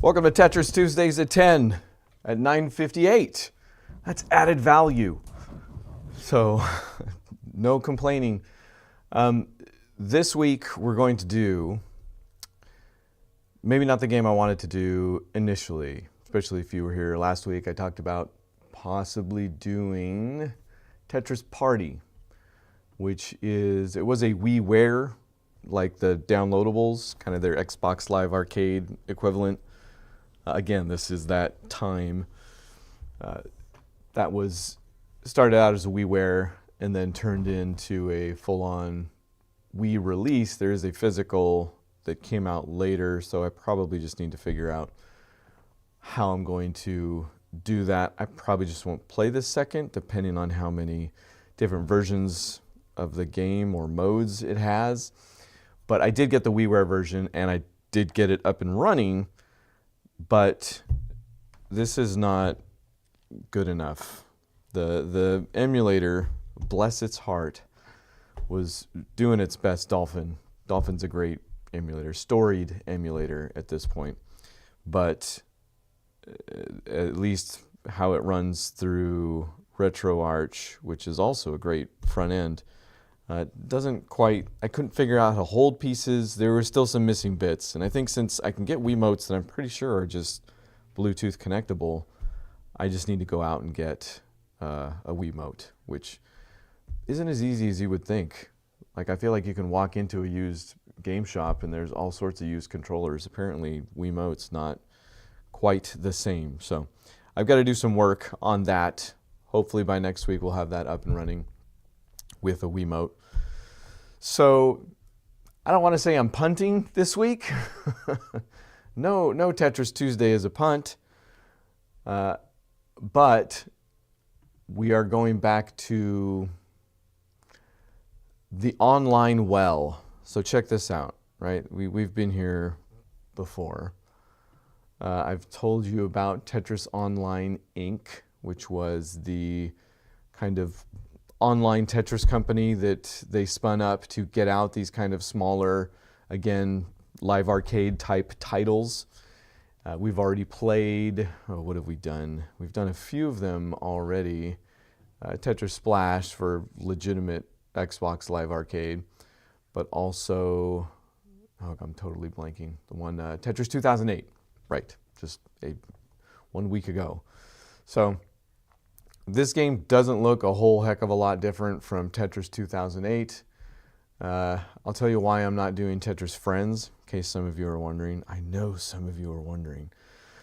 Welcome to Tetris Tuesdays at 10 at 9:58. That's added value. So no complaining. This week we're going to do maybe not the game I wanted to do initially, especially if you were here last week. I talked about possibly doing Tetris Party, which is, it was a WiiWare, like the downloadables, kind of their Xbox Live Arcade equivalent. Again, this is that time that was started out as a WiiWare and then turned into a full-on Wii release. There is a physical that came out later, so I probably just need to figure out how I'm going to do that. I probably just won't play this second, depending on how many different versions of the game or modes it has. But I did get the WiiWare version, and I did get it up and running, but this is not good enough. The emulator, bless its heart, was doing its best. Dolphin's a great emulator, storied emulator at this point, but at least how it runs through RetroArch, which is also a great front end, doesn't quite, I couldn't figure out how to hold pieces. There were still some missing bits, and I think since I can get Wiimotes that I'm pretty sure are just Bluetooth connectable, I just need to go out and get a Wiimote, which isn't as easy as you would think. Like, I feel like you can walk into a used game shop and there's all sorts of used controllers. Apparently Wiimote's not quite the same. So I've got to do some work on that. Hopefully by next week we'll have that up and running with a Wiimote. So I don't want to say I'm punting this week. No Tetris Tuesday is a punt. But we are going back to the online well. So check this out, right? We've been here before. I've told you about Tetris Online Inc., which was the kind of online Tetris company that they spun up to get out these kind of smaller, again, live arcade type titles. We've already played, what have we done? We've done a few of them already. Tetris Splash for legitimate Xbox Live Arcade, but also, oh, I'm totally blanking. The one, Tetris 2008, right, just 1 week ago. So this game doesn't look a whole heck of a lot different from Tetris 2008. I'll tell you why I'm not doing Tetris Friends, in case some of you are wondering. I know some of you are wondering.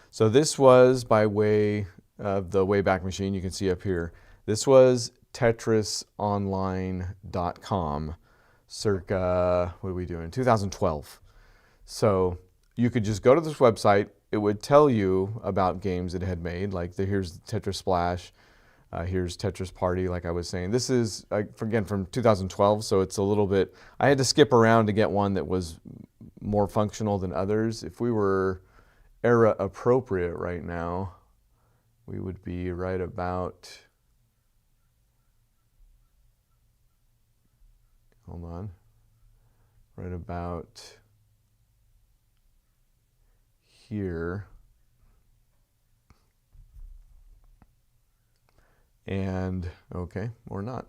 So this was by way of the Wayback Machine, you can see up here. This was TetrisOnline.com, circa, what are we doing, 2012. So you could just go to this website. It would tell you about games it had made, like here's Tetris Splash, here's Tetris Party, like I was saying. This is, again, from 2012, so it's a little bit, I had to skip around to get one that was more functional than others. If we were era appropriate right now, we would be right about, hold on, right about here. And, okay, or not.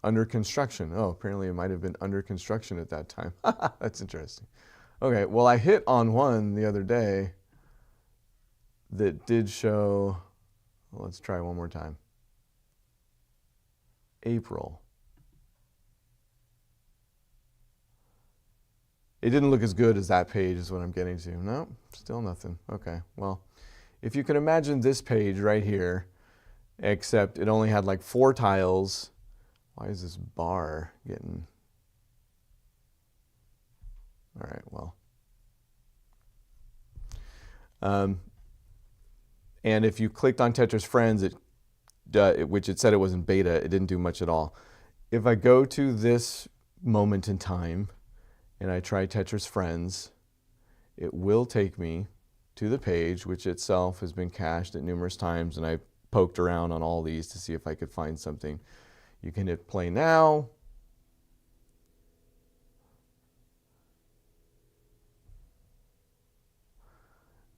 Under construction. Oh, apparently it might have been under construction at that time. That's interesting. Okay, well, I hit on one the other day that did show, well, let's try one more time. April. It didn't look as good as that page is what I'm getting to. No, still nothing. Okay, well, if you can imagine this page right here, except it only had like 4 tiles. Why is this bar getting... All right, well. And if you clicked on Tetris Friends, which it said it was in beta, it didn't do much at all. If I go to this moment in time and I try Tetris Friends, it will take me to the page, which itself has been cached at numerous times, and I poked around on all these to see if I could find something. You can hit play now.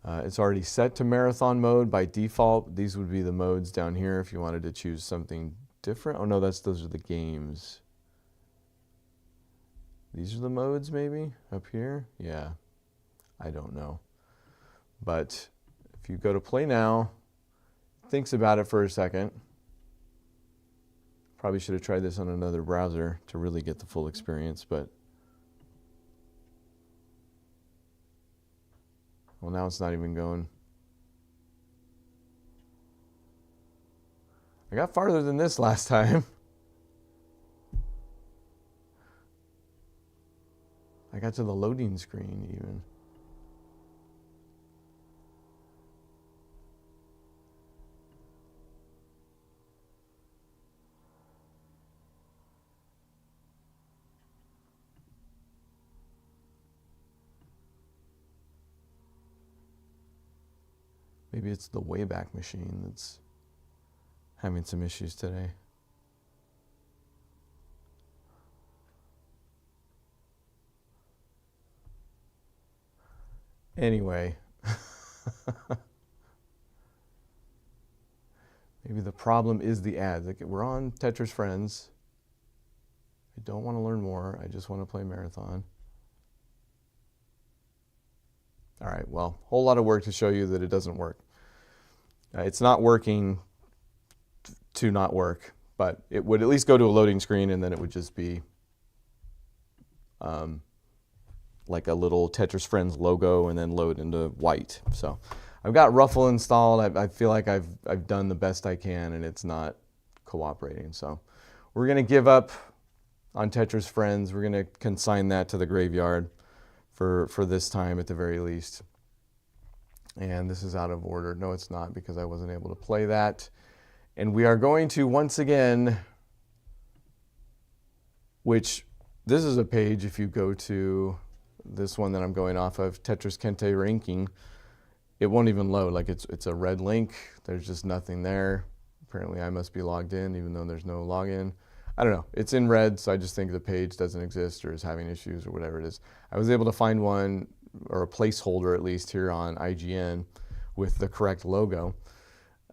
It's already set to marathon mode by default. These would be the modes down here if you wanted to choose something different. Oh no, those are the games. These are the modes maybe up here? Yeah, I don't know. But if you go to play now, thinks about it for a second. Probably should have tried this on another browser to really get the full experience, but well, now it's not even going. I got farther than this last time. I got to the loading screen even. Maybe it's the Wayback Machine that's having some issues today. Anyway, maybe the problem is the ads. Like, we're on Tetris Friends. I don't want to learn more. I just want to play Marathon. All right, well, whole lot of work to show you that it doesn't work. It's not working to not work, but it would at least go to a loading screen, and then it would just be like a little Tetris Friends logo and then load into white. So I've got Ruffle installed. I feel like I've done the best I can, and it's not cooperating. So we're going to give up on Tetris Friends. We're going to consign that to the graveyard for this time at the very least. And this is out of order. No, it's not, because I wasn't able to play that. And we are going to once again, which this is a page, if you go to this one that I'm going off of, Tetris Kentei ranking, it won't even load. Like, it's a red link. There's just nothing there. Apparently I must be logged in even though there's no login. I don't know. It's in red, so I just think the page doesn't exist or is having issues or whatever it is. I was able to find one, or a placeholder at least, here on IGN with the correct logo.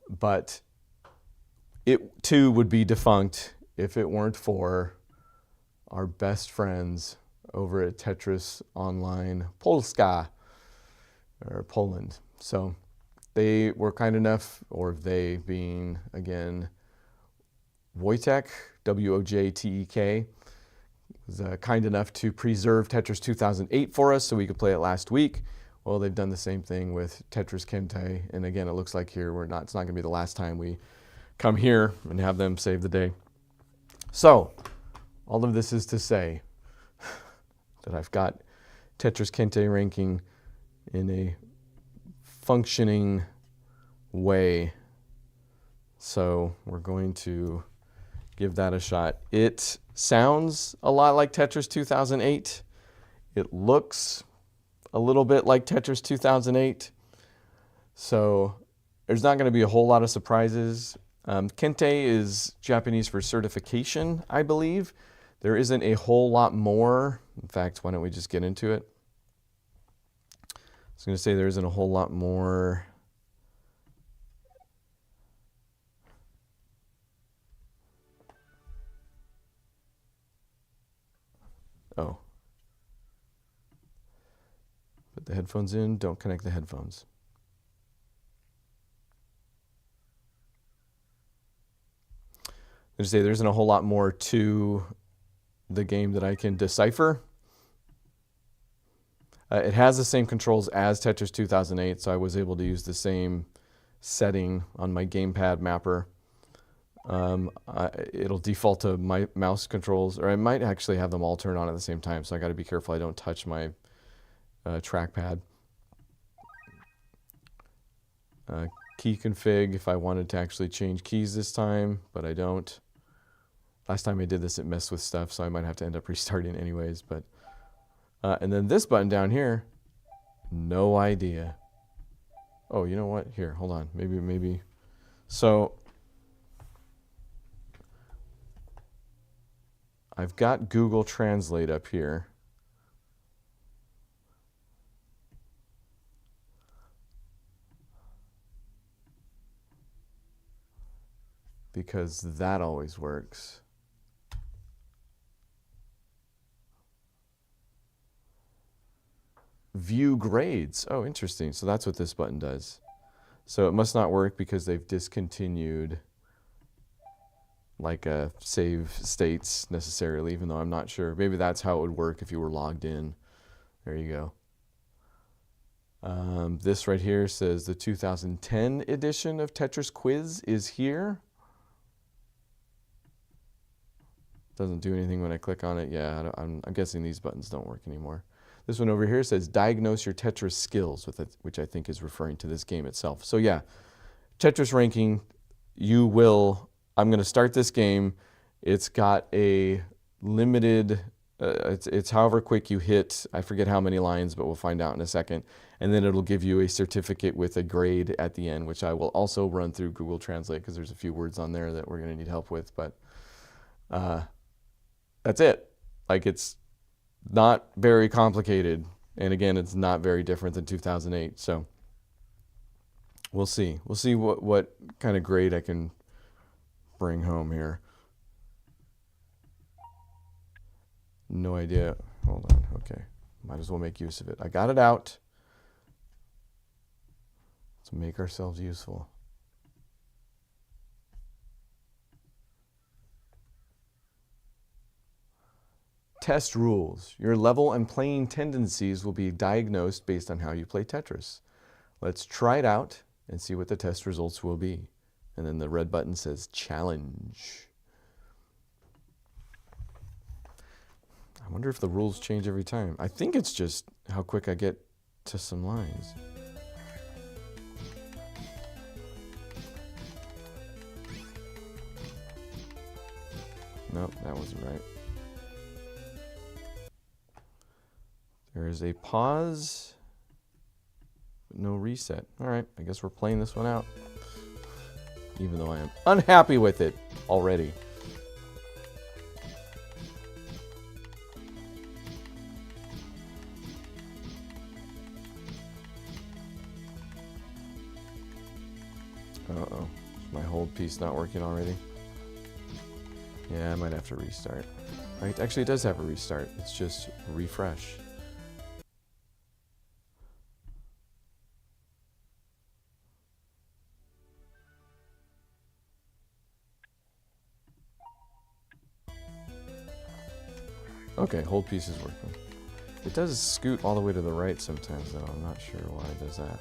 But it too would be defunct if it weren't for our best friends over at Tetris Online Polska, or Poland. So they were kind enough, or they being, again, Wojtek, W-O-J-T-E-K, was kind enough to preserve Tetris 2008 for us so we could play it last week. Well, they've done the same thing with Tetris Kentei, and again, it looks like here it's not going to be the last time we come here and have them save the day. So all of this is to say that I've got Tetris Kentei ranking in a functioning way. So we're going to give that a shot. It sounds a lot like Tetris 2008. It looks a little bit like Tetris 2008. So there's not going to be a whole lot of surprises. Kentei is Japanese for certification, I believe. There isn't a whole lot more. In fact, why don't we just get into it? I was going to say there isn't a whole lot more. Oh. Put the headphones in. Don't connect the headphones. I say there isn't a whole lot more to the game that I can decipher. It has the same controls as Tetris 2008, so I was able to use the same setting on my gamepad mapper. It'll default to my mouse controls, or I might actually have them all turned on at the same time, so I got to be careful I don't touch my trackpad. Key config if I wanted to actually change keys this time, but I don't. Last time I did this, it messed with stuff, so I might have to end up restarting anyways. But and then this button down here, no idea. Oh, you know what? Here, hold on. Maybe. So I've got Google Translate up here. because that always works. View grades. Oh, interesting. So that's what this button does. So it must not work because they've discontinued like a save states necessarily, even though I'm not sure. Maybe that's how it would work if you were logged in. There you go. This right here says the 2010 edition of Tetris Quiz is here. Doesn't do anything when I click on it. Yeah, I'm guessing these buttons don't work anymore. This one over here says diagnose your Tetris skills, which I think is referring to this game itself. So yeah, Tetris ranking, I'm going to start this game. It's got a limited, it's however quick you hit, I forget how many lines, but we'll find out in a second. And then it'll give you a certificate with a grade at the end, which I will also run through Google Translate because there's a few words on there that we're going to need help with. But that's it. Like, it's not very complicated. And again, it's not very different than 2008. So we'll see. We'll see what kind of grade I can bring home here. No idea. Hold on. Okay. Might as well make use of it. I got it out. Let's make ourselves useful. Test rules. Your level and playing tendencies will be diagnosed based on how you play Tetris. Let's try it out and see what the test results will be. And then the red button says challenge. I wonder if the rules change every time. I think it's just how quick I get to some lines. Nope, that wasn't right. There is a pause, but no reset. All right, I guess we're playing this one out, even though I am unhappy with it already. Uh-oh, is my hold piece not working already? Yeah, I might have to restart. Right? Actually, it does have a restart. It's just refresh. Okay, hold piece is working. It does scoot all the way to the right sometimes, though. I'm not sure why it does that.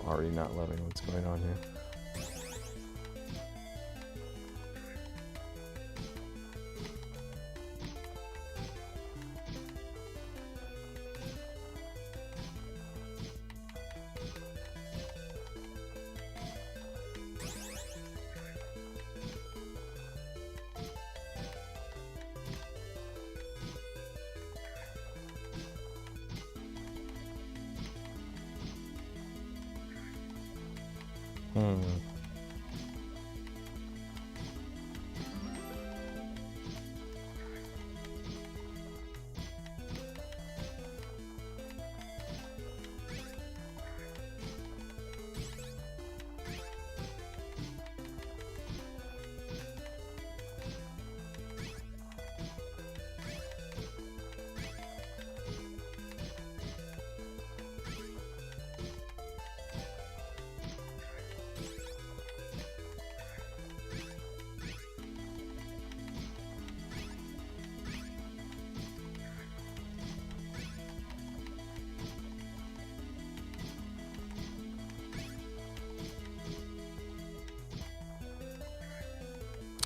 Already not loving what's going on here.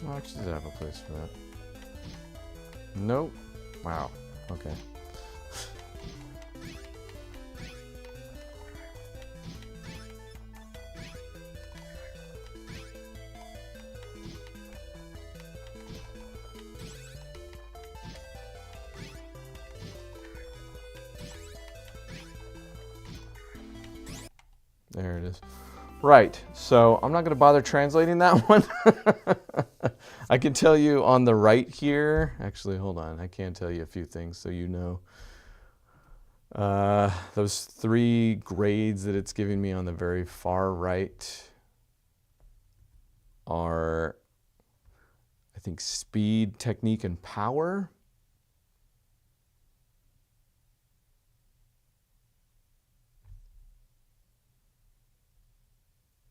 Oh, actually, did have a place for that. Nope. Wow. Okay. There it is. Right, so I'm not going to bother translating that one. I can tell you on the right here, actually, hold on, I can tell you a few things so you know. Those 3 grades that it's giving me on the very far right are, I think, speed, technique, and power.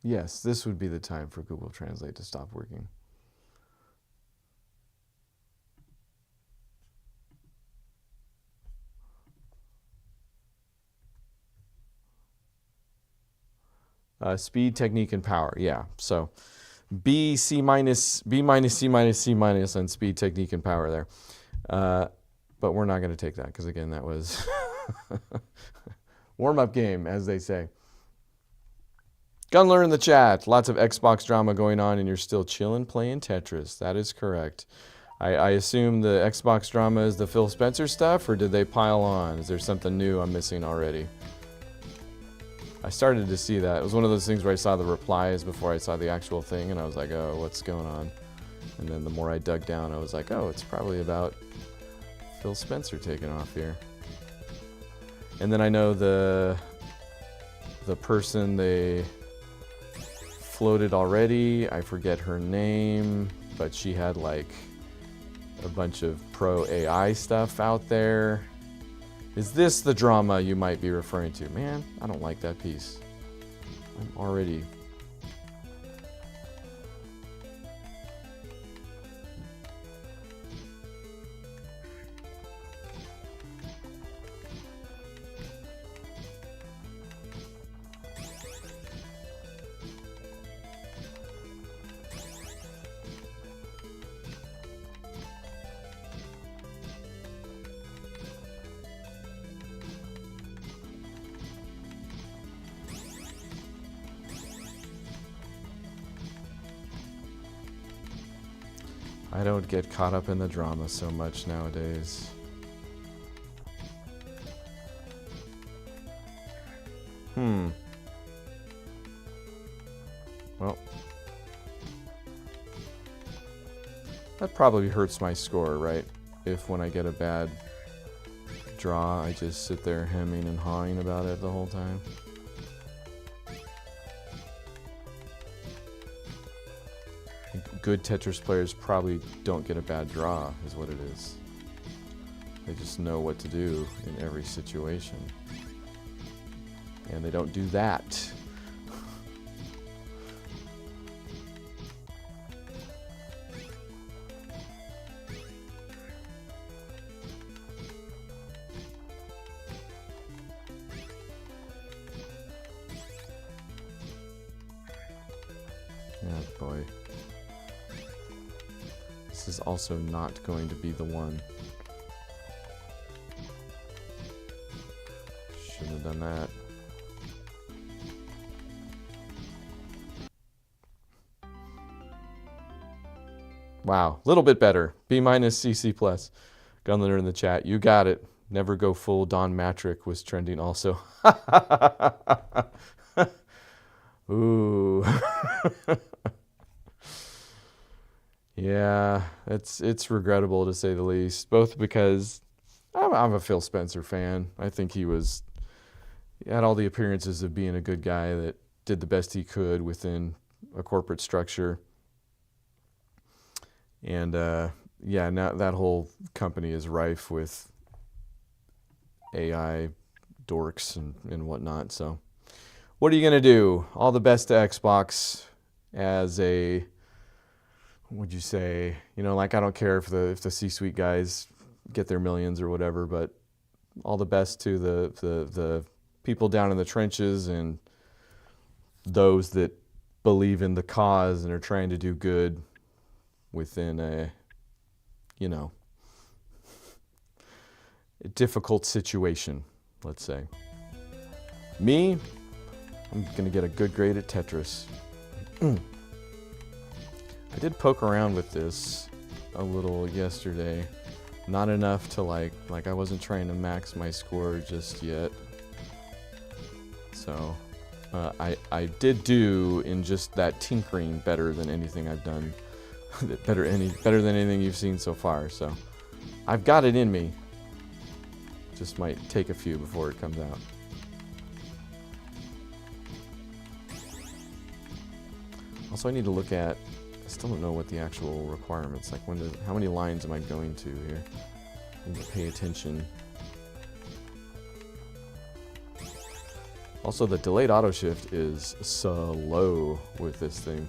Yes, this would be the time for Google Translate to stop working. Speed, technique, and power. Yeah, so B, C minus, B minus, C minus, C minus on speed, technique, and power there. But we're not going to take that because, again, that was warm-up game, as they say. Gunler in the chat. Lots of Xbox drama going on, and you're still chilling playing Tetris. That is correct. I assume the Xbox drama is the Phil Spencer stuff, or did they pile on? Is there something new I'm missing already? I started to see that. It was one of those things where I saw the replies before I saw the actual thing, and I was like, oh, what's going on? And then the more I dug down, I was like, oh, it's probably about Phil Spencer taking off here. And then I know the person they floated already, I forget her name, but she had like a bunch of pro AI stuff out there. Is this the drama you might be referring to? Man, I don't like that piece. I'm already... I don't get caught up in the drama so much nowadays. Well, that probably hurts my score, right? If when I get a bad draw, I just sit there hemming and hawing about it the whole time. Good Tetris players probably don't get a bad draw, is what it is. They just know what to do in every situation. And they don't do that. Yeah, boy. This is also not going to be the one. Shouldn't have done that. Wow, a little bit better. B minus, CC plus. Gunleader in the chat. You got it. Never go full Don Matrick was trending also. Ooh. Yeah, it's regrettable to say the least. Both because I'm a Phil Spencer fan. I think he had all the appearances of being a good guy that did the best he could within a corporate structure. And yeah, now that whole company is rife with AI dorks and whatnot. So what are you going to do? All the best to Xbox as a, would you say, you know, like I don't care if the C-suite guys get their millions or whatever, but all the best to the people down in the trenches and those that believe in the cause and are trying to do good within a, you know, a difficult situation, let's say. Me, I'm going to get a good grade at Tetris. I did poke around with this a little yesterday. Not enough to like I wasn't trying to max my score just yet. So I did do in just that tinkering better than anything I've done. better than anything you've seen so far. So I've got it in me. Just might take a few before it comes out. Also, I need to look at. I still don't know what the actual requirements. Like how many lines am I going to here? I need to pay attention. Also, the delayed auto shift is slow with this thing.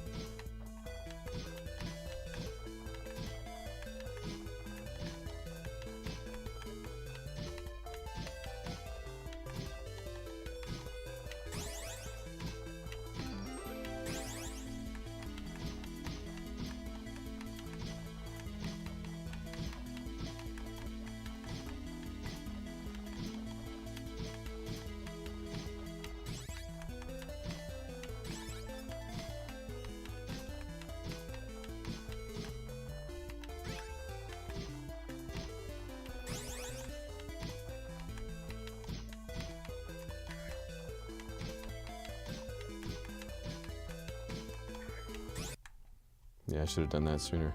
Yeah, I should have done that sooner.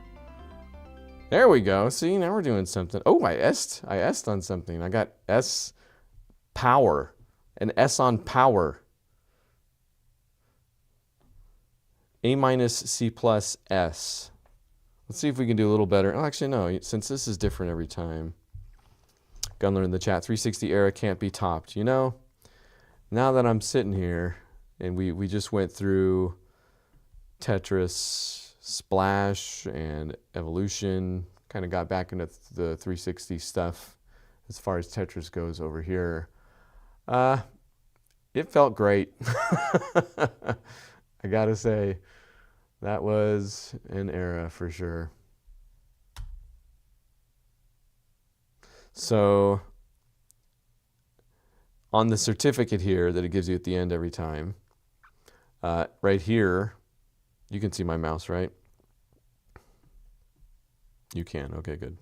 There we go. See, now we're doing something. Oh, I S'd on something. I got S power. An S on power. A minus C plus S. Let's see if we can do a little better. Oh, actually, no. Since this is different every time. Gunler in the chat. 360 era can't be topped. You know, now that I'm sitting here, and we just went through Tetris, Splash, and Evolution, kind of got back into the 360 stuff as far as Tetris goes over here. It felt great. I gotta say, that was an era for sure. So, on the certificate here that it gives you at the end every time, right here, you can see my mouse, right? You can. Okay, good.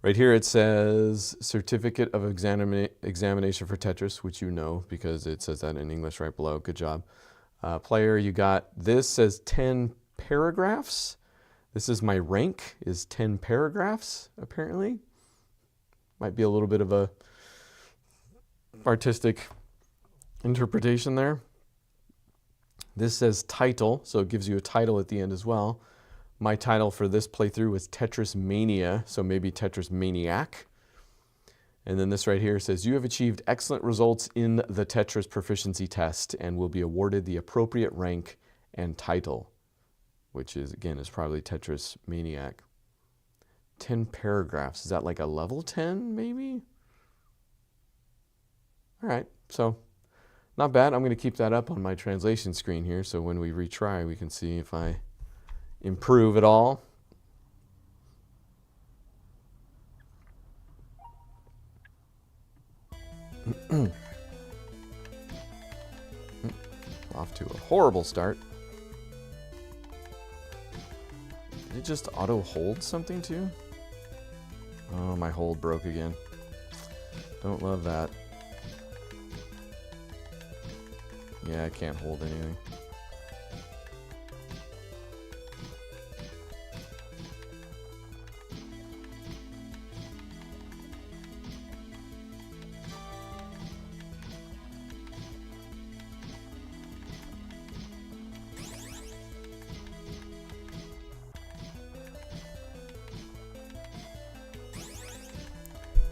Right here it says Certificate of Examination for Tetris, which you know because it says that in English right below. Good job. Player, you got this says 10 paragraphs. This is my rank is 10 paragraphs, apparently. Might be a little bit of a artistic interpretation there. This says title, so it gives you a title at the end as well. My title for this playthrough was Tetris Mania, so maybe Tetris Maniac. And then this right here says, you have achieved excellent results in the Tetris proficiency test and will be awarded the appropriate rank and title, which is, again, is probably Tetris Maniac. 10 paragraphs. Is that like a level 10, maybe? All right, so not bad. I'm going to keep that up on my translation screen here, so when we retry, we can see if I improve at all. Off to a horrible start. Did it just auto hold something too? Oh, my hold broke again. Don't love that. Yeah, I can't hold anything.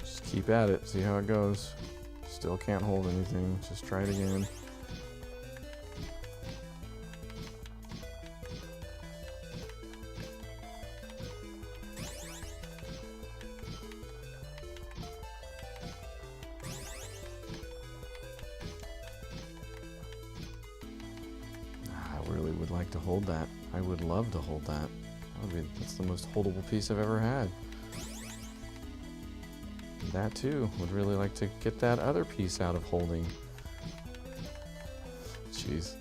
Just keep at it, see how it goes. Still can't hold anything, just try it again. To hold that. I would love to hold that. That's the most holdable piece I've ever had. That too. Would really like to get that other piece out of holding. Jeez.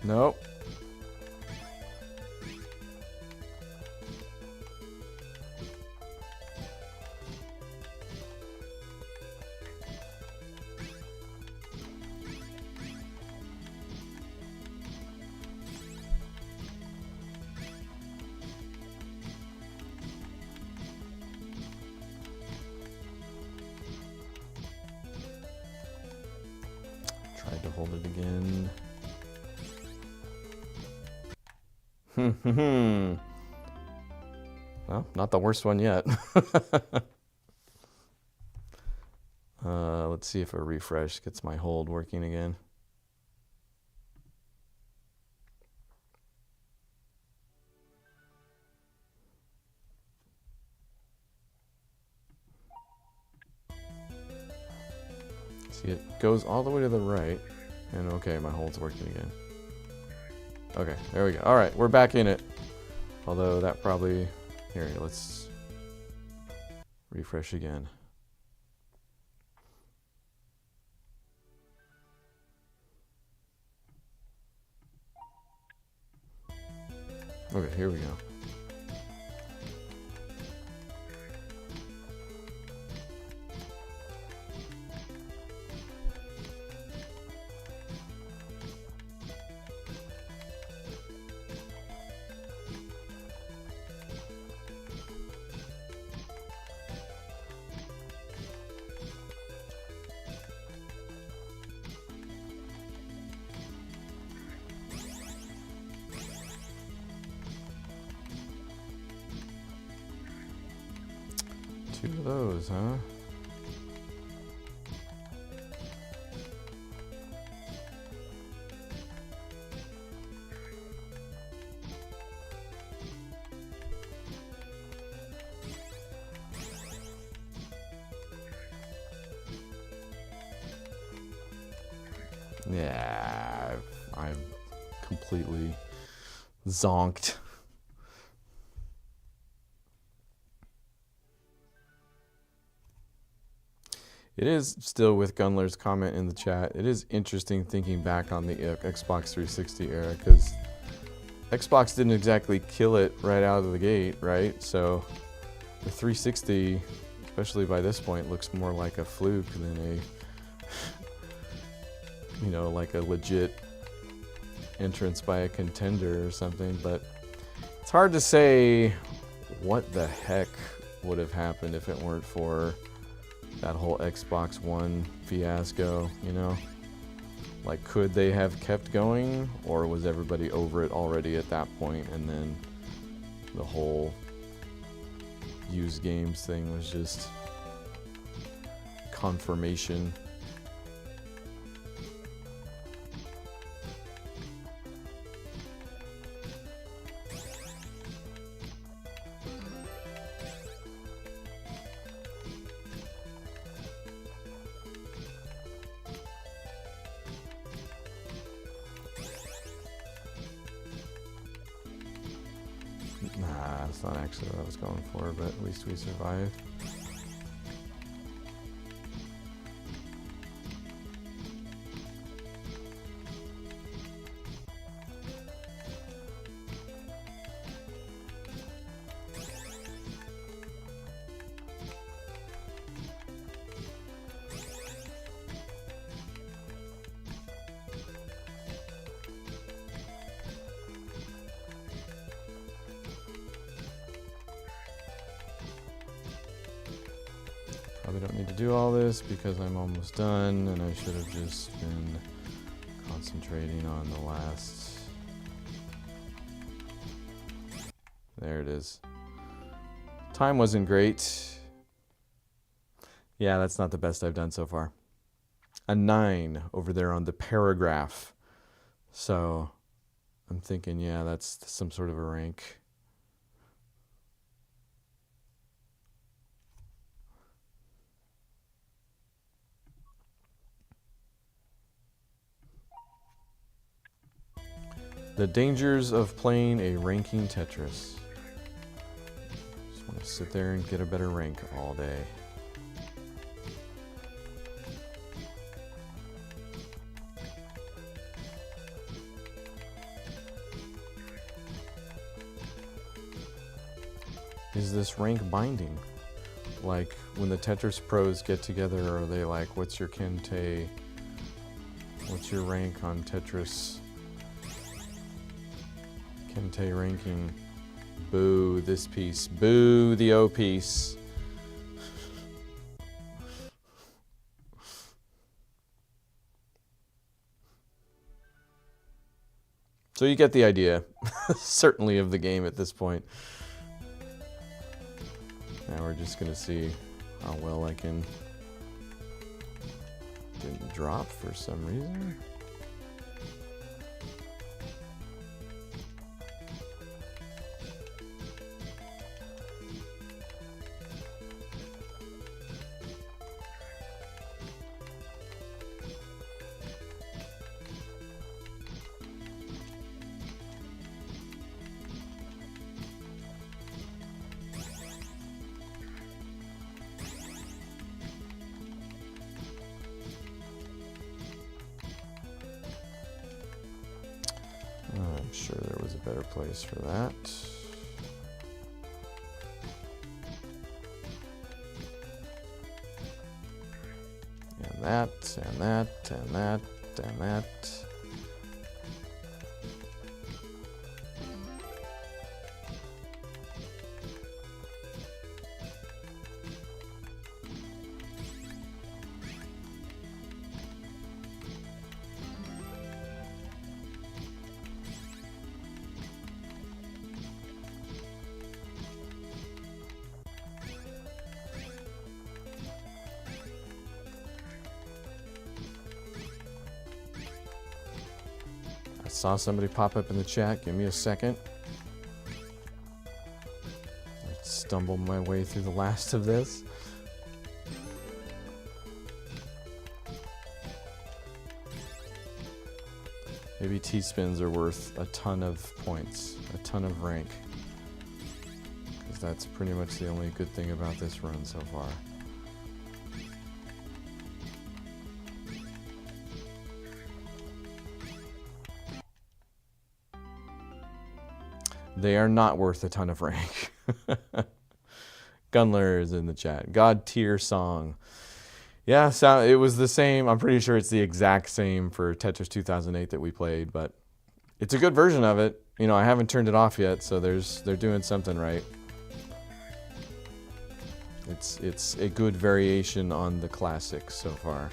Nope. hold it again. Well, not the worst one yet. Let's see if a refresh gets my hold working again. See, it goes all the way to the right. And okay, my hold's working again. Okay, there we go. All right, we're back in it. Although that probably... Here, let's refresh again. Okay, here we go. Two of those, huh? Yeah, I'm completely zonked. It is still, with Gunler's comment in the chat, it is interesting thinking back on the Xbox 360 era, because Xbox didn't exactly kill it right out of the gate, right? So the 360, especially by this point, looks more like a fluke than a, you know, like a legit entrance by a contender or something. But it's hard to say what the heck would have happened if it weren't for that whole Xbox One fiasco, you know? Like, could they have kept going, or was everybody over it already at that point, and then the whole used games thing was just confirmation? Nah, that's not actually what I was going for, but at least we survived. Probably don't need to do all this because I'm almost done, and I should have just been concentrating on the last. There it is. Time wasn't great. Yeah, that's not the best I've done so far. A 9 over there on the paragraph. So I'm thinking, yeah, that's some sort of a rank. The dangers of playing a ranking Tetris. Just want to sit there and get a better rank all day. Is this rank binding? Like, when the Tetris pros get together, are they like, what's your Kentei? What's your rank on Tetris? Kentei ranking. Boo this piece. Boo the O piece. So you get the idea, certainly, of the game at this point. Now we're just going to see how well I can... Didn't drop for some reason. I'm sure there was a better place for that. And that, and that, and that, and that. I saw somebody pop up in the chat. Give me a second. I stumbled my way through the last of this. Maybe T-spins are worth a ton of points, a ton of rank. Because that's pretty much the only good thing about this run so far. They are not worth a ton of rank. Gunler is in the chat. God tier song. Yeah, so it was the same. I'm pretty sure it's the exact same for Tetris 2008 that we played, but it's a good version of it. You know, I haven't turned it off yet, so they're doing something right. It's a good variation on the classics so far.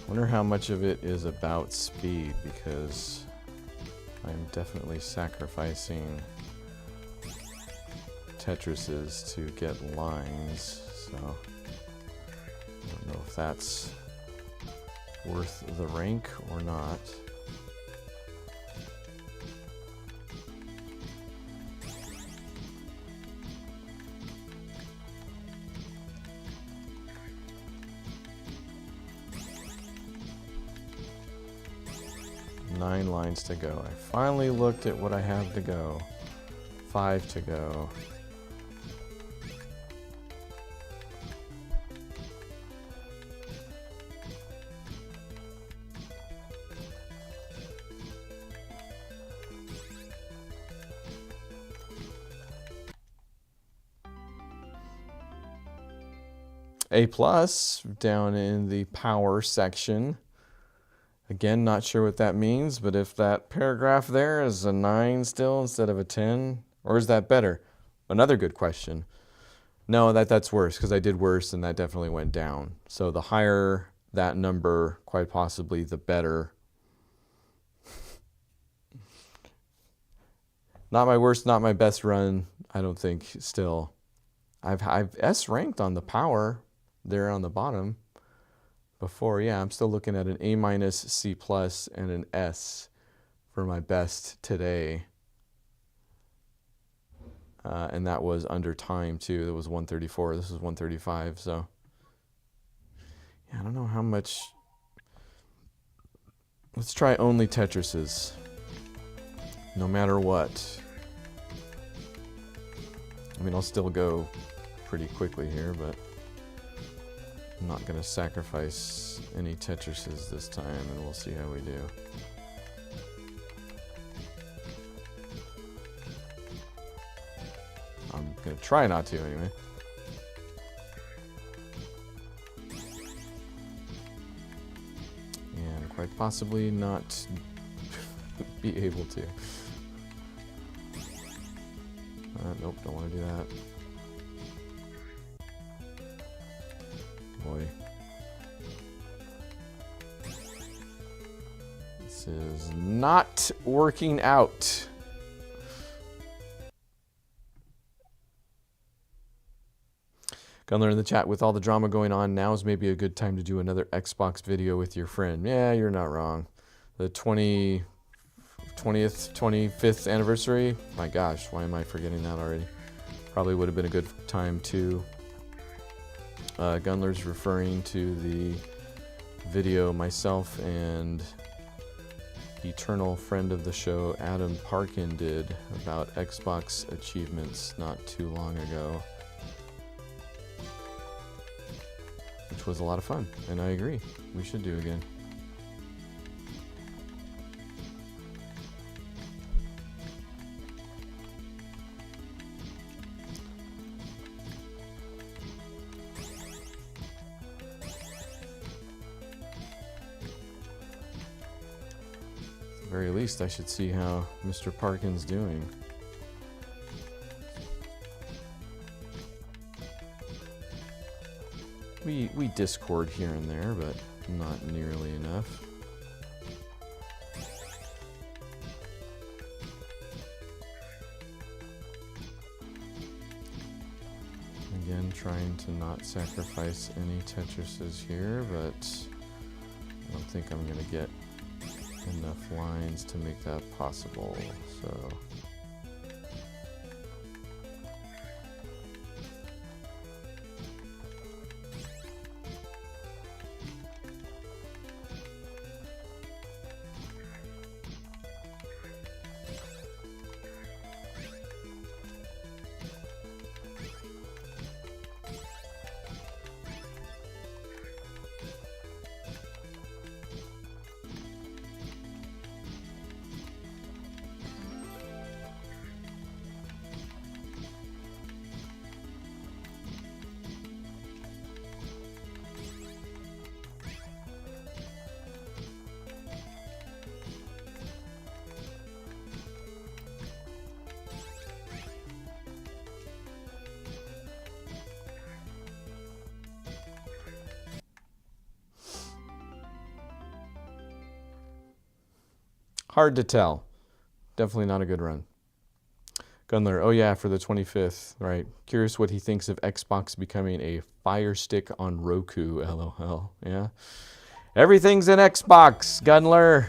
Wonder how much of it is about speed, because I'm definitely sacrificing Tetrises to get lines, so I don't know if that's worth the rank or not. Nine lines to go. I finally looked at what I have to go. 5 to go. A plus down in the power section. Again, not sure what that means, but if that paragraph there is a 9 still instead of a 10, or is that better? Another good question. No, that's worse, because I did worse and that definitely went down. So the higher that number, quite possibly the better. Not my worst, not my best run, I don't think still. I've S ranked on the power there on the bottom. Before, yeah, I'm still looking at an A-, C+, and an S for my best today. And that was under time, too. That was 134. This is 135, so... Yeah, I don't know how much... Let's try only Tetrises. No matter what. I mean, I'll still go pretty quickly here, but... I'm not going to sacrifice any Tetrises this time, and we'll see how we do. I'm going to try not to anyway. And quite possibly not be able to. Nope, don't want to do that. Boy. This is not working out. Gunler in the chat, with all the drama going on, now is maybe a good time to do another Xbox video with your friend. Yeah, you're not wrong. The 20th, 25th anniversary? My gosh, why am I forgetting that already? Probably would have been a good time to. Gunler's referring to the video myself and eternal friend of the show, Adam Parkin, did about Xbox achievements not too long ago. Which was a lot of fun, and I agree. We should do again. At the very least, I should see how Mr. Parkin's doing. We Discord here and there, but not nearly enough. Again, trying to not sacrifice any Tetrises here, but I don't think I'm going to get enough lines to make that possible, so... Hard to tell. Definitely not a good run. Gunler, oh yeah, for the 25th, right. Curious what he thinks of Xbox becoming a Fire Stick on Roku, LOL. Yeah. Everything's an Xbox, Gunler.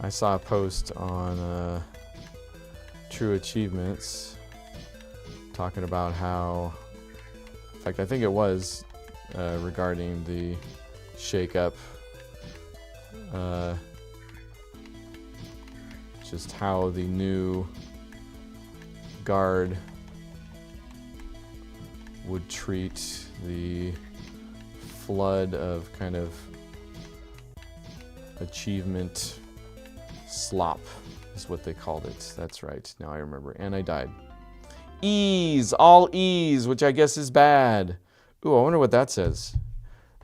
I saw a post on True Achievements talking about how, in fact, I think it was regarding the shake-up, just how the new guard would treat the flood of kind of achievement slop is what they called it. That's right. Now I remember. And I died. Ease, all ease, which I guess is bad. Ooh, I wonder what that says.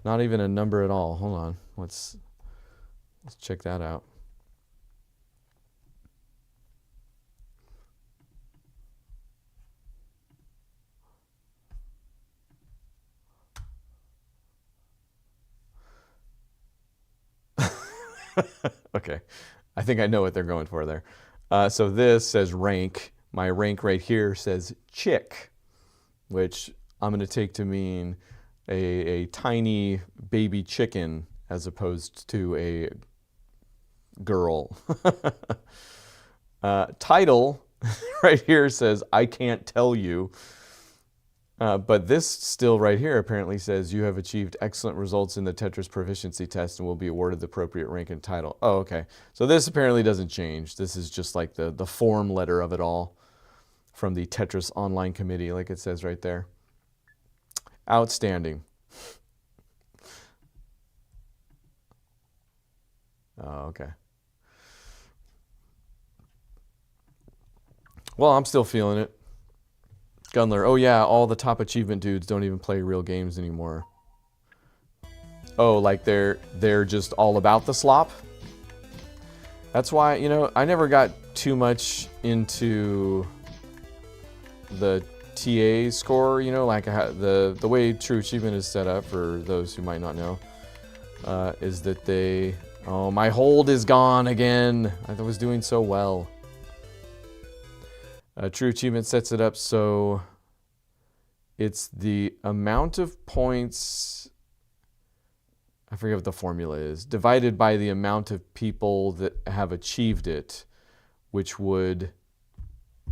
Not even a number at all. Hold on. Let's check that out. Okay. I think I know what they're going for there. So this says rank. My rank right here says chick, which I'm going to take to mean a tiny baby chicken as opposed to a girl. Title right here says I can't tell you. But this still right here apparently says you have achieved excellent results in the Tetris proficiency test and will be awarded the appropriate rank and title. Oh, okay. So this apparently doesn't change. This is just like the form letter of it all from the Tetris Online Committee, like it says right there. Outstanding. Oh, okay. Well, I'm still feeling it. Gunler, oh yeah, all the top achievement dudes don't even play real games anymore. Oh, like they're just all about the slop? That's why, you know, I never got too much into the TA score, you know, like the way True Achievement is set up, for those who might not know, is that they... Oh, my hold is gone again. I was doing so well. True Achievement sets it up so it's the amount of points, I forget what the formula is, divided by the amount of people that have achieved it, which would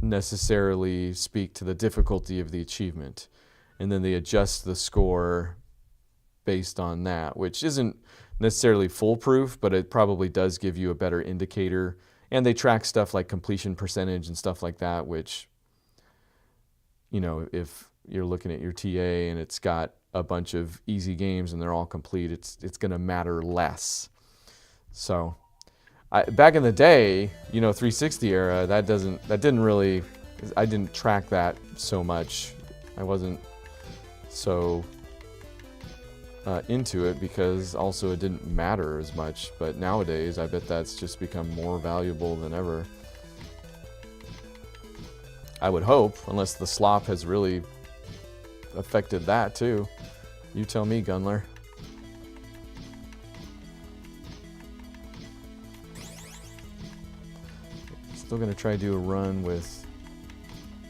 necessarily speak to the difficulty of the achievement. And then they adjust the score based on that, which isn't necessarily foolproof, but it probably does give you a better indicator. And they track stuff like completion percentage and stuff like that, which, you know, if you're looking at your TA and it's got a bunch of easy games and they're all complete, it's going to matter less. So back in the day, you know, 360 era, I didn't track that so much. I wasn't so into it because also it didn't matter as much. But nowadays, I bet that's just become more valuable than ever. I would hope, unless the slop has really affected that too. You tell me, Gunler. Still gonna try to do a run with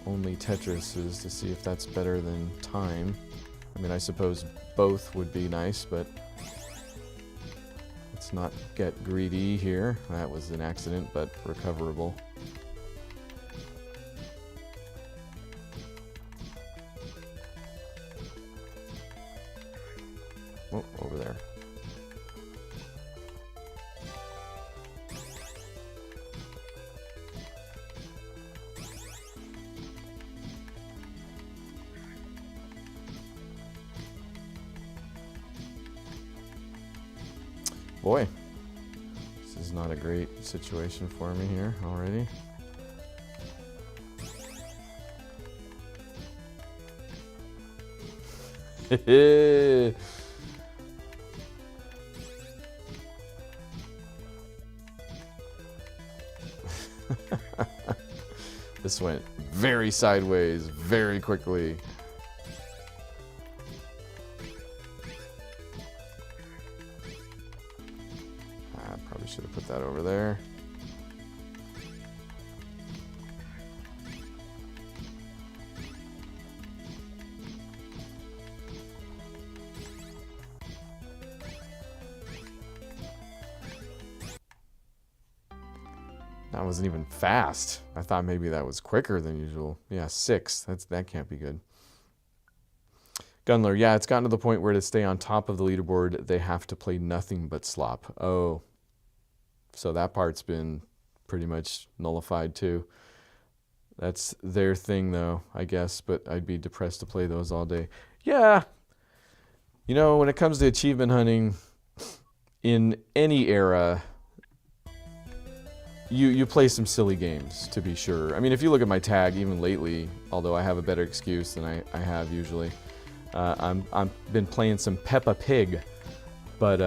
only Tetrises to see if that's better than time. I mean, I suppose both would be nice, but let's not get greedy here. That was an accident, but recoverable. Oh, over there. Boy, this is not a great situation for me here already. This went very sideways very quickly. Probably should have put that over there. That wasn't even fast. I thought maybe that was quicker than usual. Yeah, 6. That can't be good. Gunler, yeah, it's gotten to the point where to stay on top of the leaderboard, they have to play nothing but slop. Oh. So that part's been pretty much nullified too. That's their thing though, I guess, but I'd be depressed to play those all day. Yeah. You know, when it comes to achievement hunting in any era, you play some silly games, to be sure. I mean, if you look at my tag, even lately, although I have a better excuse than I have usually, I've been playing some Peppa Pig. But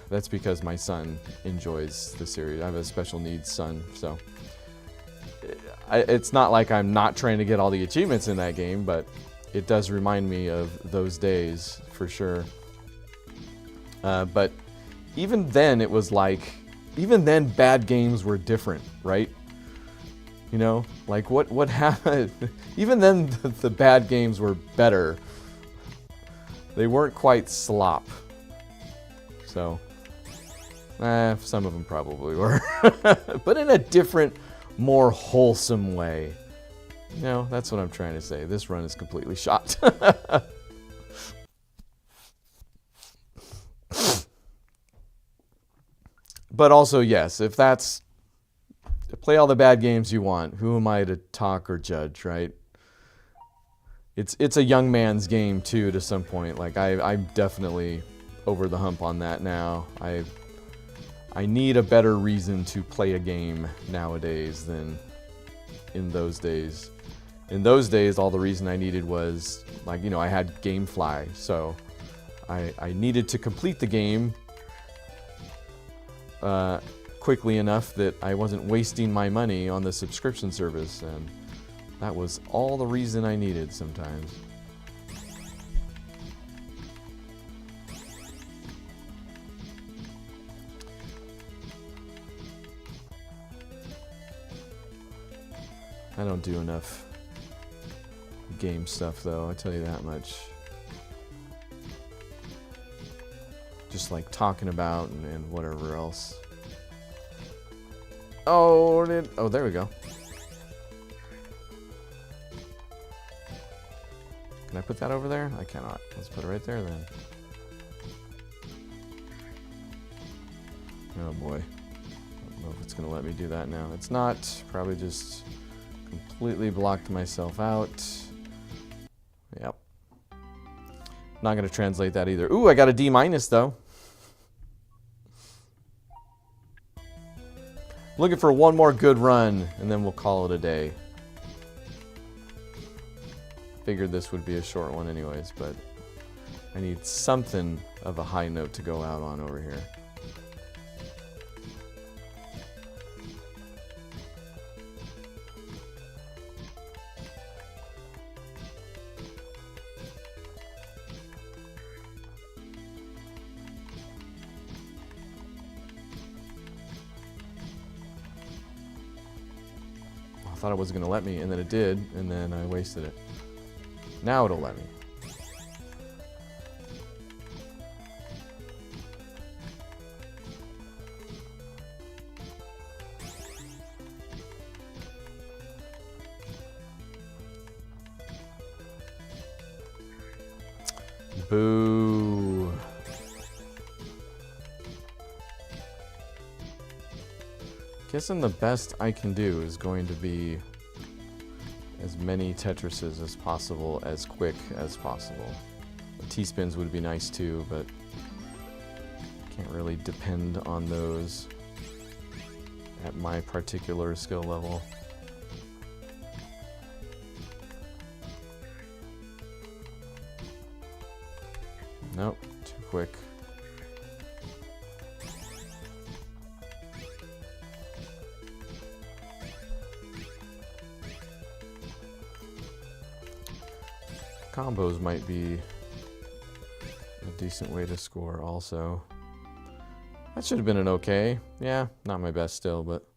that's because my son enjoys the series. I have a special needs son, so it's not like I'm not trying to get all the achievements in that game, but it does remind me of those days for sure. But even then, it was like, even then, bad games were different, right? You know, like what happened? Even then, the bad games were better. They weren't quite slop. So, some of them probably were, but in a different, more wholesome way. No, that's what I'm trying to say. This run is completely shot. But also, yes, if that's... Play all the bad games you want. Who am I to talk or judge, right? It's a young man's game, too, to some point. Like, I'm definitely over the hump on that now. I need a better reason to play a game nowadays than in those days. In those days, all the reason I needed was, like, you know, I had GameFly, so I needed to complete the game quickly enough that I wasn't wasting my money on the subscription service, and that was all the reason I needed sometimes. I don't do enough game stuff, though, I tell you that much. Just like talking about and whatever else. Oh, there we go. Can I put that over there? I cannot. Let's put it right there then. Oh boy. I don't know if it's going to let me do that now. It's not. Probably just completely blocked myself out. Yep. Not going to translate that either. Ooh, I got a D- though. Looking for one more good run, and then we'll call it a day. Figured this would be a short one anyways, but I need something of a high note to go out on over here. I thought it wasn't going to let me, and then it did, and then I wasted it. Now it'll let me. Boo. Guessing the best I can do is going to be as many Tetrises as possible, as quick as possible. T-spins would be nice too, but can't really depend on those at my particular skill level. Nope, too quick. Combos might be a decent way to score also. That should have been an okay. Yeah, not my best still, but...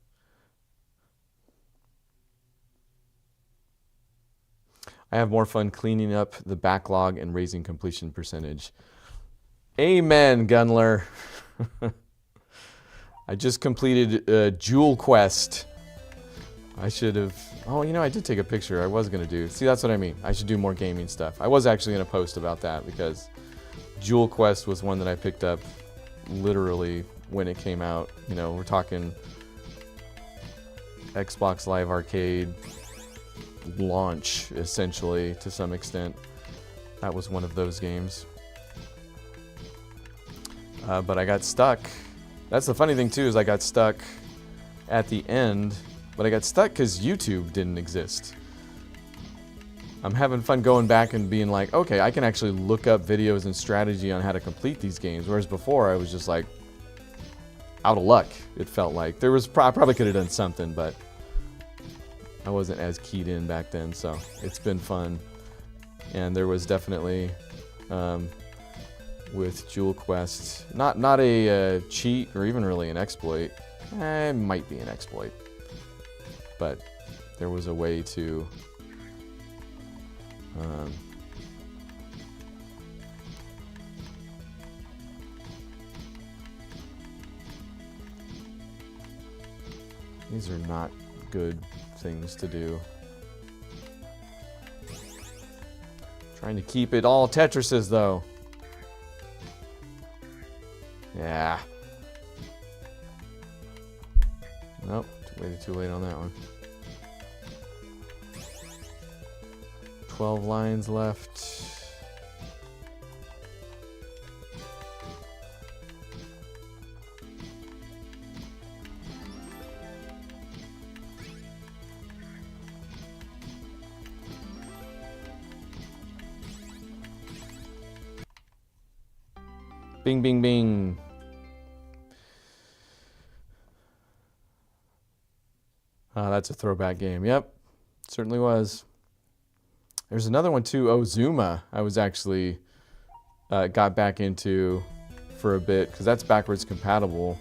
I have more fun cleaning up the backlog and raising completion percentage. Amen, Gunler. I just completed Jewel Quest. I should have... Oh, you know, I did take a picture. I was going to do... See, that's what I mean. I should do more gaming stuff. I was actually going to post about that because Jewel Quest was one that I picked up literally when it came out. You know, we're talking Xbox Live Arcade launch, essentially, to some extent. That was one of those games. But I got stuck. That's the funny thing, too, is I got stuck at the end... But I got stuck because YouTube didn't exist. I'm having fun going back and being like, okay, I can actually look up videos and strategy on how to complete these games. Whereas before, I was just like, out of luck, it felt like. There was I probably could have done something, but I wasn't as keyed in back then. So it's been fun. And there was definitely, with Jewel Quest, not a cheat or even really an exploit. It might be an exploit. But there was a way to these are not good things to do. Trying to keep it all Tetrises, though. Yeah. Nope, waited too late on that one. 12 lines left. Bing, bing, bing. That's a throwback game. Yep, certainly was. There's another one too, Ozuma. I was actually got back into for a bit because that's backwards compatible.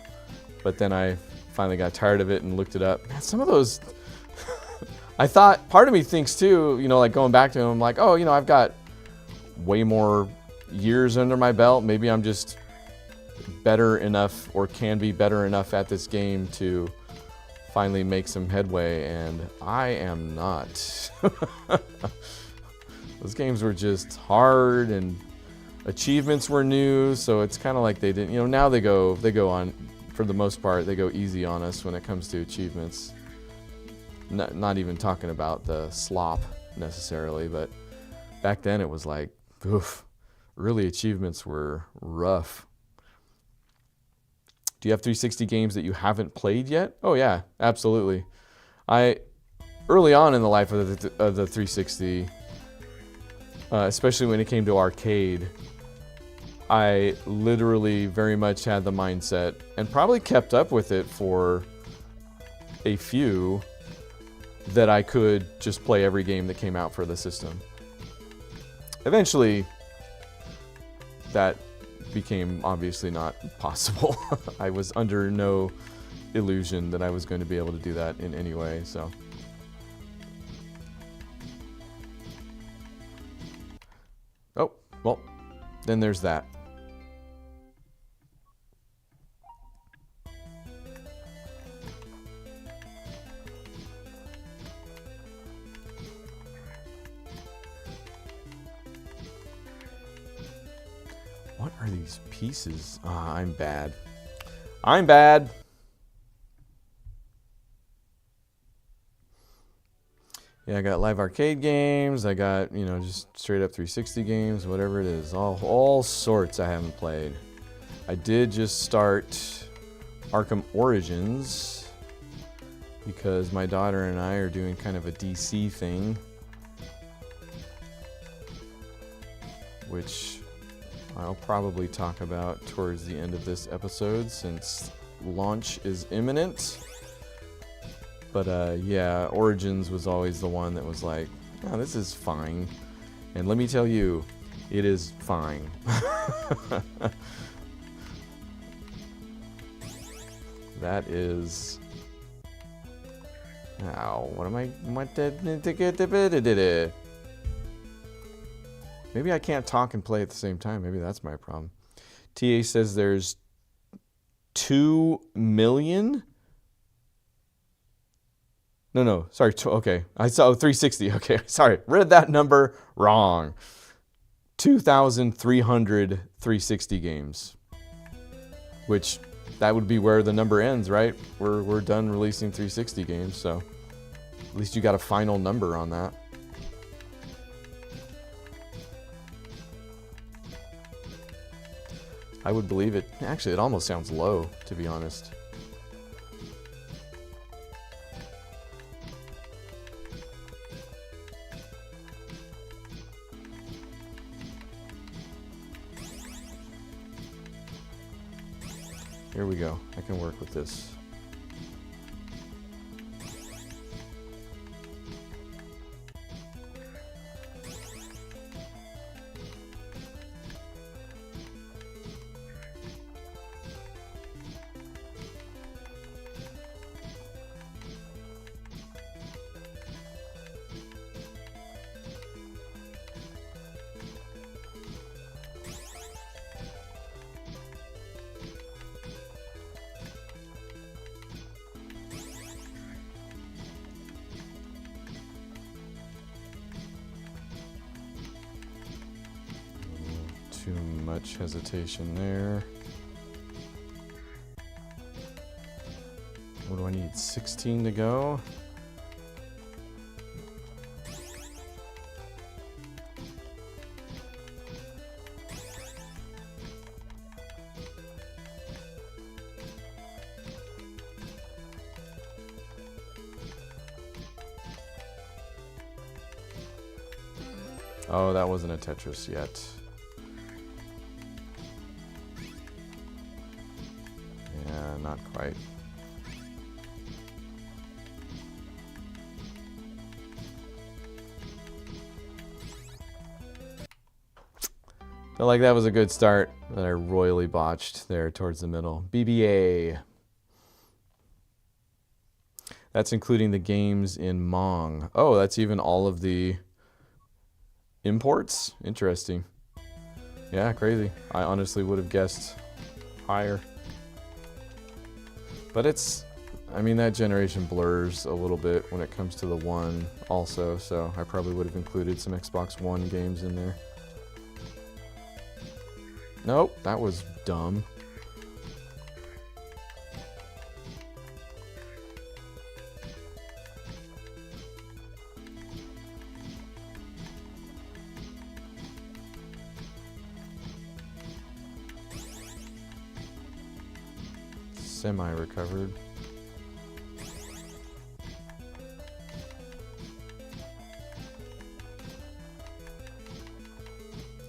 But then I finally got tired of it and looked it up. Man, some of those, I thought, part of me thinks too, you know, like going back to them, I'm like, oh, you know, I've got way more years under my belt. Maybe I'm just better enough or can be better enough at this game to finally make some headway, and I am not. Those games were just hard, and achievements were new, so it's kind of like they didn't, you know, now they go on, for the most part, they go easy on us when it comes to achievements. Not even talking about the slop necessarily, but back then it was like, oof, early achievements were rough. Do you have 360 games that you haven't played yet? Oh yeah, absolutely. Early on in the life of the 360, especially when it came to arcade, I literally very much had the mindset, and probably kept up with it for a few, that I could just play every game that came out for the system. Eventually, that became obviously not possible. I was under no illusion that I was going to be able to do that in any way, so. Oh, well, then there's that. What are these pieces? Ah, I'm bad. I'm bad. Yeah, I got live arcade games. I got, you know, just straight up 360 games, whatever it is. All sorts I haven't played. I did just start Arkham Origins because my daughter and I are doing kind of a DC thing, which I'll probably talk about towards the end of this episode since launch is imminent. But yeah, Origins was always the one that was like, oh, this is fine. And let me tell you, it is fine. That is... Ow, what am I... Maybe I can't talk and play at the same time. Maybe that's my problem. TA says there's 2 million... No, sorry, okay. I saw 360, okay, sorry. Read that number wrong. 2,300 360 games. Which, that would be where the number ends, right? We're done releasing 360 games, so at least you got a final number on that. I would believe it. Actually, it almost sounds low, to be honest. Here we go. I can work with this. Too much hesitation there. What do I need? 16 to go? Oh, that wasn't a Tetris yet. Yeah, not quite. Felt like that was a good start that I royally botched there towards the middle. BBA. That's including the games in Mong. Oh, that's even all of the imports? Interesting. Yeah, crazy. I honestly would have guessed higher. But it's, I mean, that generation blurs a little bit when it comes to the One also, so I probably would have included some Xbox One games in there. Nope, that was dumb. Semi-recovered.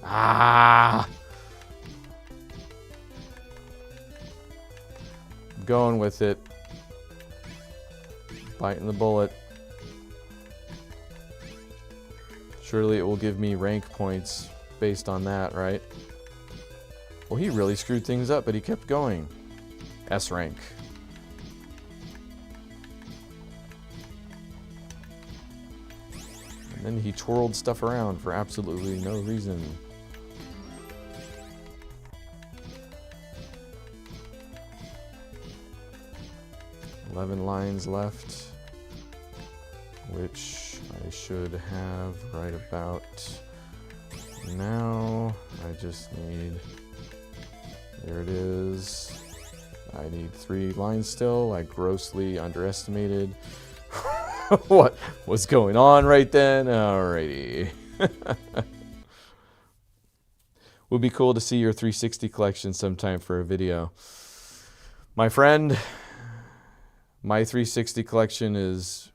Ah! Going with it. Biting the bullet. Surely it will give me rank points based on that, right? Well, he really screwed things up, but he kept going. S rank. And then he twirled stuff around for absolutely no reason. $11 lines left, which I should have right about now. I just need, there it is. I need 3 lines still. I grossly underestimated what was going on right then. Alrighty. Would be cool to see your 360 collection sometime for a video. My friend, my 360 collection is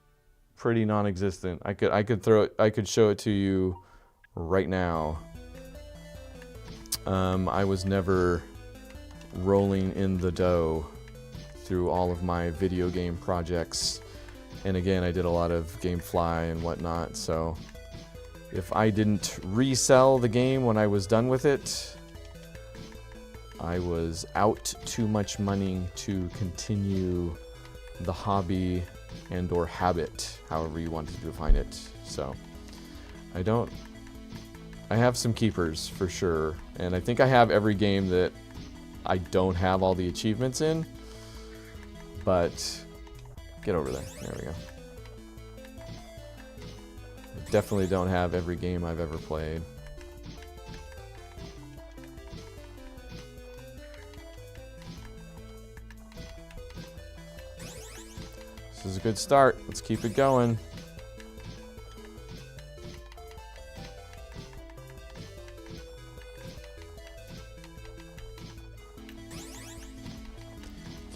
pretty non-existent. I could show it to you right now. I was never rolling in the dough through all of my video game projects, and again, I did a lot of GameFly and whatnot, so if I didn't resell the game when I was done with it, I was out too much money to continue the hobby and or habit, however you want to define it. So I have some keepers for sure, and I think I have every game that I don't have all the achievements in, but get over there. There we go. I definitely don't have every game I've ever played. This is a good start. Let's keep it going.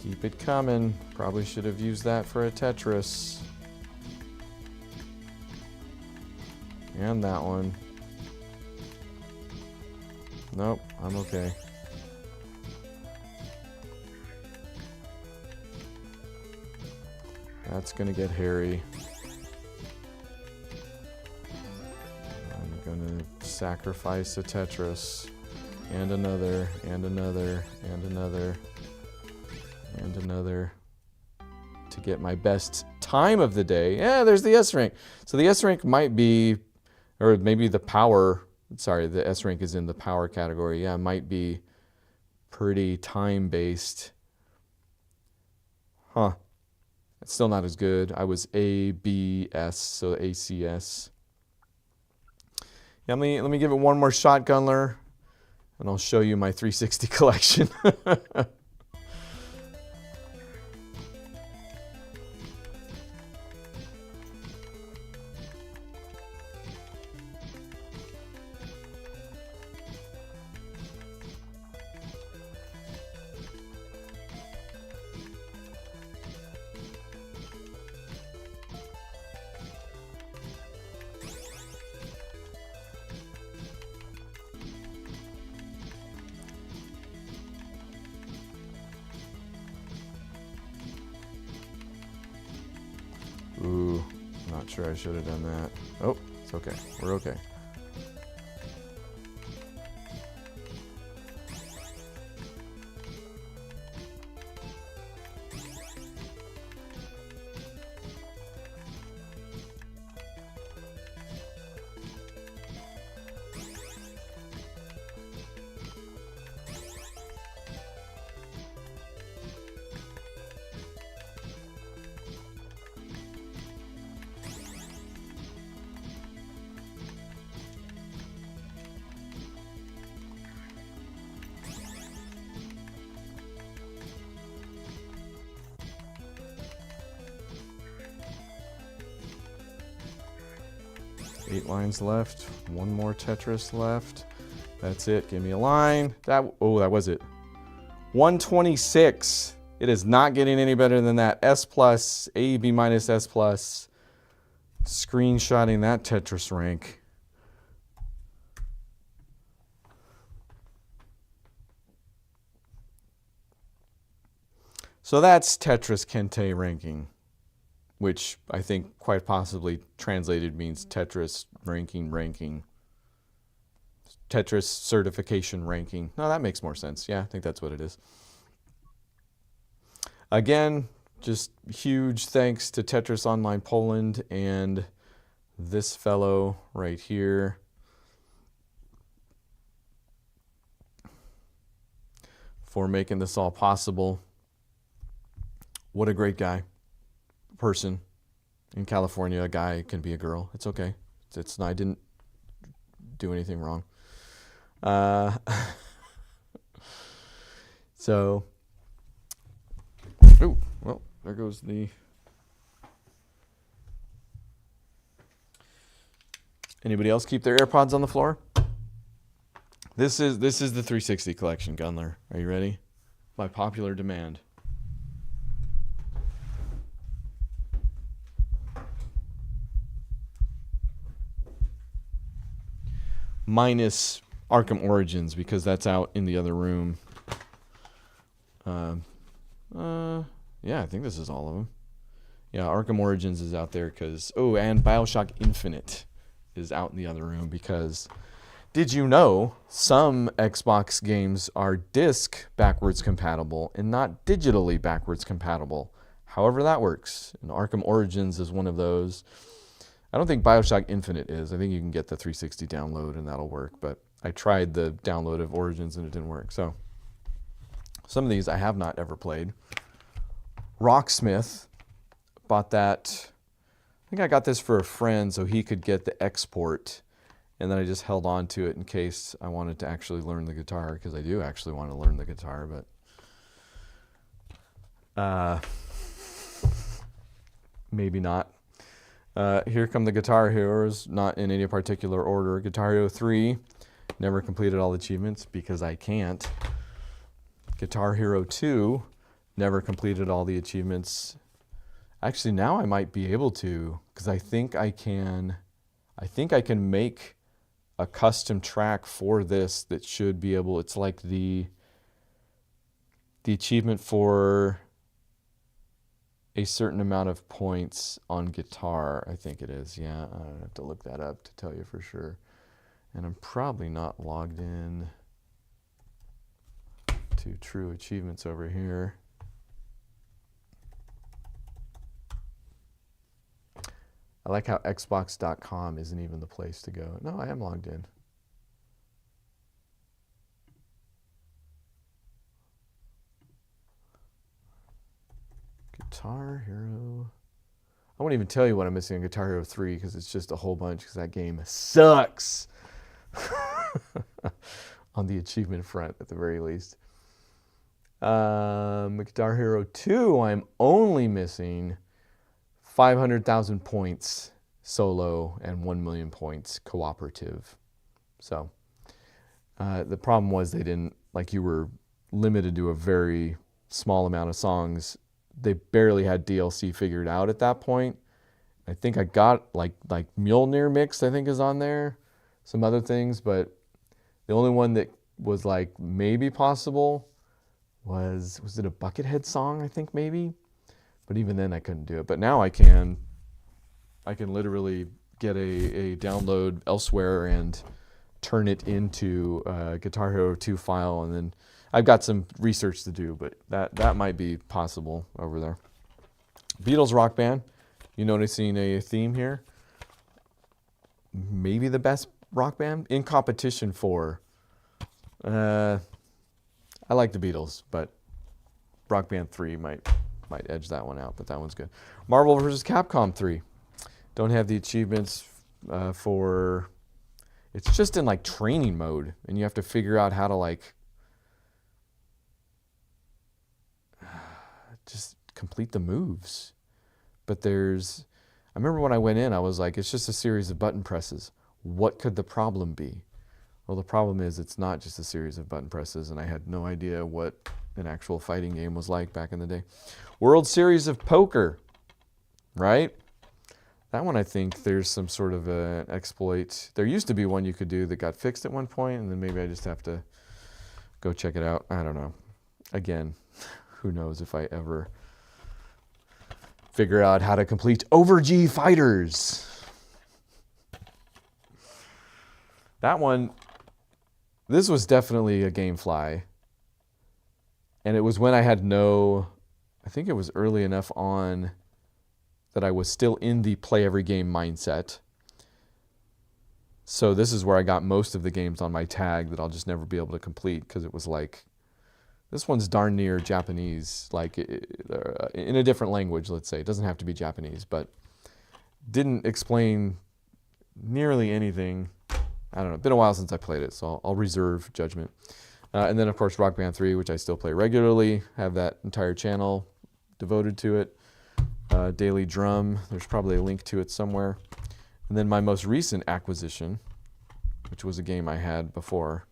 Keep it coming. Probably should have used that for a Tetris. And that one. Nope, I'm okay. That's gonna get hairy. I'm gonna sacrifice a Tetris. And another, and another, and another. And another to get my best time of the day. Yeah, there's the S rank. So the S rank might be, or maybe the power, sorry, the S rank is in the power category. Yeah, it might be pretty time-based. Huh. It's still not as good. I was A, B, S, so ACS. Yeah, let me give it one more shot, Gunler. and I'll show you my 360 collection. Ooh, not sure I should have done that. Oh, it's okay. We're okay. Eight lines left. One more Tetris left. That's it. Give me a line. That was it. 126. It is not getting any better than that. S plus, A, B minus, S plus. Screenshotting that Tetris rank. So that's Tetris Kentei ranking, which I think quite possibly translated means Tetris ranking. Tetris certification ranking. No, that makes more sense. Yeah, I think that's what it is. Again, just huge thanks to Tetris Online Poland and this fellow right here for making this all possible. What a great guy. Person in California. A guy can be a girl. It's okay. I didn't do anything wrong. So, oh, well, there goes the. Anybody else keep their AirPods on the floor? This is the 360 collection, Gunler. Are you ready? By popular demand. Minus Arkham Origins, because that's out in the other room. Yeah, I think this is all of them. Yeah, Arkham Origins is out there because... Oh, and Bioshock Infinite is out in the other room because... Did you know some Xbox games are disc backwards compatible and not digitally backwards compatible? However that works. And Arkham Origins is one of those. I don't think Bioshock Infinite is. I think you can get the 360 download and that'll work. But I tried the download of Origins and it didn't work. So some of these I have not ever played. Rocksmith, bought that. I think I got this for a friend so he could get the export. And then I just held on to it in case I wanted to actually learn the guitar, because I do actually want to learn the guitar, but maybe not. Here come the Guitar Heroes, not in any particular order. Guitar Hero 3, never completed all achievements because I can't. Guitar Hero 2, never completed all the achievements. Actually, now I might be able to, because I think I can make a custom track for this that should be able, it's like the achievement for a certain amount of points on guitar, I think it is. Yeah, I have to look that up to tell you for sure. And I'm probably not logged in to True Achievements over here. I like how Xbox.com isn't even the place to go. No, I am logged in. Guitar Hero. I won't even tell you what I'm missing in Guitar Hero 3 because it's just a whole bunch because that game sucks. on the achievement front at the very least. Guitar Hero 2, I'm only missing 500,000 points solo and 1 million points cooperative. So the problem was they didn't, like, you were limited to a very small amount of songs. They barely had DLC figured out at that point. I think I got like Mjolnir Mix, I think, is on there. Some other things, but the only one that was like maybe possible was it a Buckethead song, I think, maybe? But even then I couldn't do it. But now I can literally get a download elsewhere and turn it into a Guitar Hero 2 file, and then I've got some research to do, but that might be possible over there. Beatles Rock Band. You noticing a theme here? Maybe the best rock band in competition for. I like the Beatles, but Rock Band 3 might edge that one out, but that one's good. Marvel vs. Capcom 3. Don't have the achievements for. It's just in like training mode, and you have to figure out how to like just complete the moves. But I remember when I went in, I was like, it's just a series of button presses. What could the problem be? Well, the problem is it's not just a series of button presses, and I had no idea what an actual fighting game was like back in the day. World Series of Poker, right? That one, I think there's some sort of an exploit. There used to be one you could do that got fixed at one point, and then maybe I just have to go check it out. I don't know. Again, who knows if I ever figure out how to complete Over-G Fighters. That one, this was definitely a GameFly. And it was when I had I think it was early enough on that I was still in the play every game mindset. So this is where I got most of the games on my tag that I'll just never be able to complete, because it was like, this one's darn near Japanese, like in a different language, let's say. It doesn't have to be Japanese, but didn't explain nearly anything. I don't know. It's been a while since I played it, so I'll reserve judgment. And then, of course, Rock Band 3, which I still play regularly. Have that entire channel devoted to it. Daily Drum. There's probably a link to it somewhere. And then my most recent acquisition, which was a game I had before,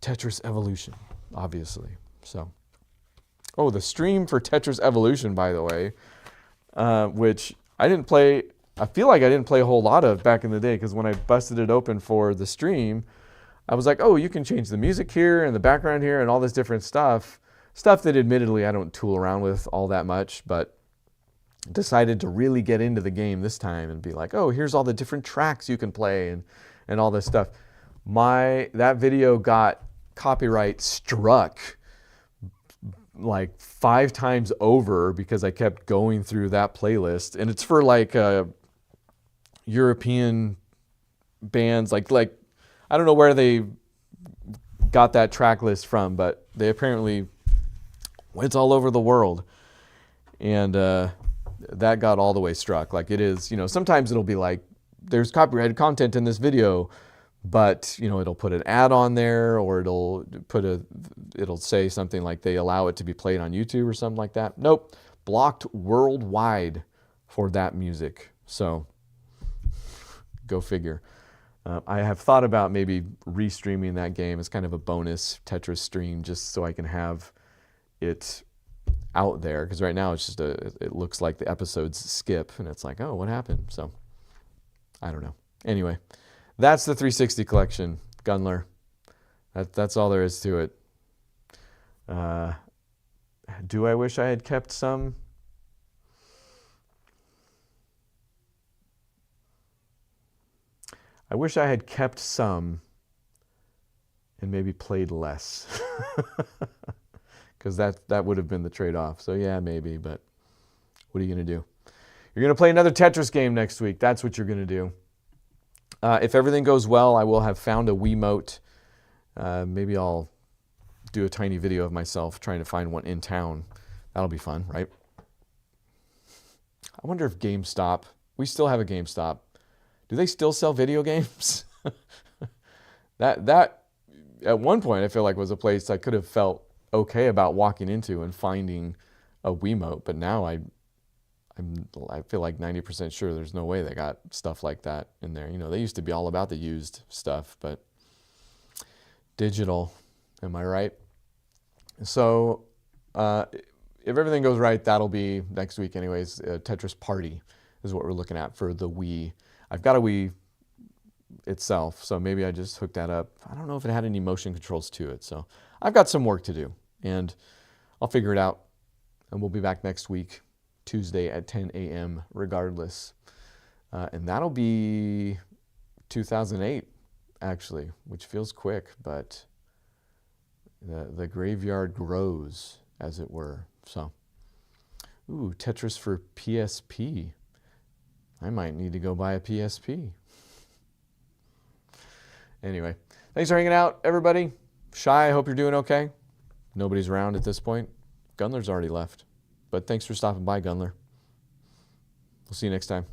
Tetris Evolution, obviously. So, the stream for Tetris Evolution, by the way, which I didn't play. I feel like I didn't play a whole lot of back in the day, because when I busted it open for the stream, I was like, oh, you can change the music here and the background here and all this different stuff. Stuff that admittedly I don't tool around with all that much, but decided to really get into the game this time and be like, oh, here's all the different tracks you can play and all this stuff. That video got copyright struck like 5 times over because I kept going through that playlist, and it's for like European bands, like I don't know where they got that track list from, but they apparently, it's all over the world, and that got all the way struck. Like, it is, sometimes it'll be like, there's copyrighted content in this video, but it'll put an ad on there, or it'll say something like they allow it to be played on YouTube or something like that. Nope, blocked worldwide for that music. So go figure. I have thought about maybe restreaming that game as kind of a bonus Tetris stream, just so I can have it out there, because right now it's just it looks like the episodes skip, and it's like, oh, what happened? So I don't know. Anyway, that's the 360 collection, Gunler. That's all there is to it. Do I wish I had kept some? I wish I had kept some and maybe played less, because that would have been the trade-off. So yeah, maybe, but what are you going to do? You're going to play another Tetris game next week. That's what you're going to do. If everything goes well, I will have found a Wiimote. Maybe I'll do a tiny video of myself trying to find one in town. That'll be fun, right? I wonder if GameStop, we still have a GameStop. Do they still sell video games? That at one point I feel like was a place I could have felt okay about walking into and finding a Wiimote, but now I feel like 90% sure there's no way they got stuff like that in there. You know, they used to be all about the used stuff, but digital, am I right? So if everything goes right, that'll be next week anyways. Tetris Party is what we're looking at for the Wii. I've got a Wii itself, so maybe I just hooked that up. I don't know if it had any motion controls to it, so I've got some work to do, and I'll figure it out, and we'll be back next week, Tuesday at 10 a.m. regardless. And that'll be 2008, actually, which feels quick, but the graveyard grows, as it were. So, ooh, Tetris for PSP. I might need to go buy a PSP. Anyway, thanks for hanging out, everybody. Shy, I hope you're doing okay. Nobody's around at this point. Gunler's already left. But thanks for stopping by, Gunler. We'll see you next time.